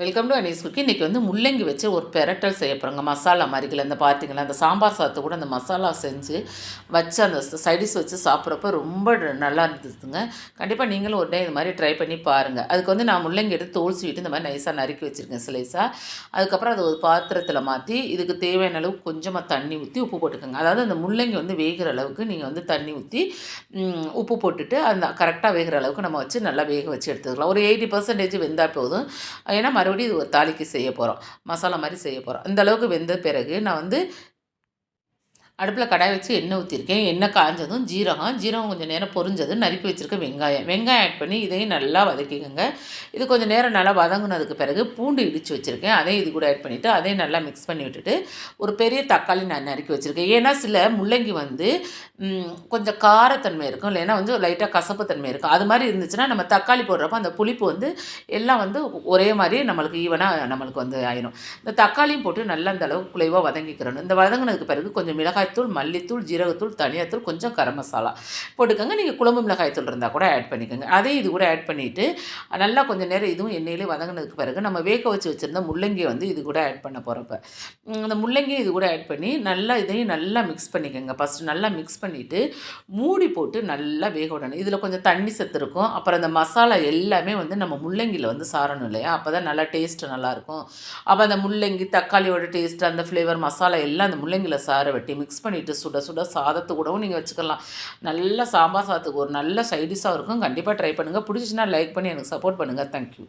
Welcome to Anees cookie. இன்றைக்கி வந்து முள்ளங்கி வச்சு ஒரு பெரட்டல் செய்ய போகிறோங்க. மசாலா மாதிரிகள் இந்த பார்த்தீங்களா, அந்த சாம்பார் சாதத்தை கூட அந்த மசாலா செஞ்சு வச்சு அந்த சைடிஷ் வச்சு சாப்பிட்றப்ப ரொம்ப நல்லா இருந்ததுங்க. கண்டிப்பாக நீங்களும் ஒரு டே இது மாதிரி ட்ரை பண்ணி பாருங்கள். அதுக்கு வந்து நான் முள்ளங்கி எடுத்து தோல் சீவிட்டு இந்த மாதிரி நைஸாக நறுக்கி வச்சுருக்கேன் ஸ்லைஸாக. அதுக்கப்புறம் அது ஒரு பாத்திரத்தில் மாற்றி இதுக்கு தேவையான அளவுக்கு கொஞ்சமாக தண்ணி ஊற்றி உப்பு போட்டுக்கோங்க. அதாவது அந்த முள்ளங்கி வந்து வேகிற அளவுக்கு நீங்கள் வந்து தண்ணி ஊற்றி உப்பு போட்டுட்டு அந்த கரெக்டாக வேகிற அளவுக்கு நம்ம வச்சு நல்லா வேக வச்சு எடுத்துக்கலாம். ஒரு 80% வெந்தால் போதும். ஏன்னா மறுபடியும் இது ஒரு தாளிக்கு செய்ய போகிறோம், மசாலா மாதிரி செய்ய போகிறோம். இந்த அளவுக்கு வெந்த பிறகு நான் வந்து அடுப்பில் கடாய் வச்சு எண்ணெய் ஊற்றிருக்கேன். எண்ணெய் காஞ்சதும் ஜீரகம் கொஞ்சம் நேரம் பொரிஞ்சதும் நறுக்கி வச்சுருக்க வெங்காயம் ஆட் பண்ணி இதையும் நல்லா வதக்கிக்கோங்க. இது கொஞ்சம் நேரம் நல்லா வதங்கினதுக்கு பிறகு பூண்டு இடித்து வச்சுருக்கேன், அதையும் இது கூட ஆட் பண்ணிவிட்டு அதையும் நல்லா மிக்ஸ் பண்ணி விட்டுட்டு ஒரு பெரிய தக்காளி நான் நறுக்கி வச்சுருக்கேன். ஏன்னா சில முள்ளங்கி வந்து கொஞ்சம் காரத்தன்மை இருக்கும், இல்லைன்னா வந்து லைட்டாக கசப்புத்தன்மை இருக்கும். அது மாதிரி இருந்துச்சுன்னா நம்ம தக்காளி போடுறப்போ அந்த புளிப்பு வந்து எல்லாம் வந்து ஒரே மாதிரி நம்மளுக்கு ஈவனாக நம்மளுக்கு வந்து ஆயிடும். இந்த தக்காளியும் போட்டு நல்லா அந்த அளவுக்கு குலைவாக வதங்கிக்கிறணும். இந்த வதங்கினதுக்கு பிறகு கொஞ்சம் மிளகாய்த்தூள், மல்லித்தூள், ஜீரகத்தூள், தனியாத்தூள், கொஞ்சம் கரம் மசாலா போட்டுக்கோங்க. நீங்கள் குழம்பு மிளகாய்த்தூள் இருந்தால் கூட ஆட் பண்ணிக்கோங்க. அதையும் இது கூட ஆட் பண்ணிவிட்டு நல்லா கொஞ்சம் நேரம் இதுவும் எண்ணெயிலே வதங்கினதுக்கு பிறகு நம்ம வேக வச்சு வச்சுருந்த முள்ளங்கியை வந்து இது கூட ஆட் பண்ண போகிறப்ப அந்த முள்ளங்கியை இது கூட ஆட் பண்ணி நல்லா இதையும் நல்லா மிக்ஸ் பண்ணிக்கோங்க. ஃபஸ்ட்டு நல்லா மிக்ஸ் பண்ணிவிட்டு மூடி போட்டு நல்லா வேக விடணும். இதில் கொஞ்சம் தண்ணி சத்து இருக்கும். அப்புறம் அந்த மசாலா எல்லாமே வந்து நம்ம முள்ளங்கியில் வந்து சாரணும் இல்லையா, அப்போ தான் நல்லா டேஸ்ட்டு நல்லாயிருக்கும். அப்போ அந்த முள்ளங்கி தக்காளியோட டேஸ்ட்டு அந்த ஃப்ளேவர் மசாலா எல்லாம் அந்த முள்ளங்கியில் சார வெட்டி மிக்ஸ் பண்ணிவிட்டு சுட சுட சாதத்து கூடவும் நீங்கள் வச்சுக்கலாம். நல்ல சாம்பார் சாதத்துக்கு ஒரு நல்ல சைடிஷாக இருக்கும். கண்டிப்பாக ட்ரை பண்ணுங்கள். பிடிச்சிச்சின்னா லைக் பண்ணி எனக்கு சப்போர்ட் பண்ணுங்கள். தேங்க்யூ.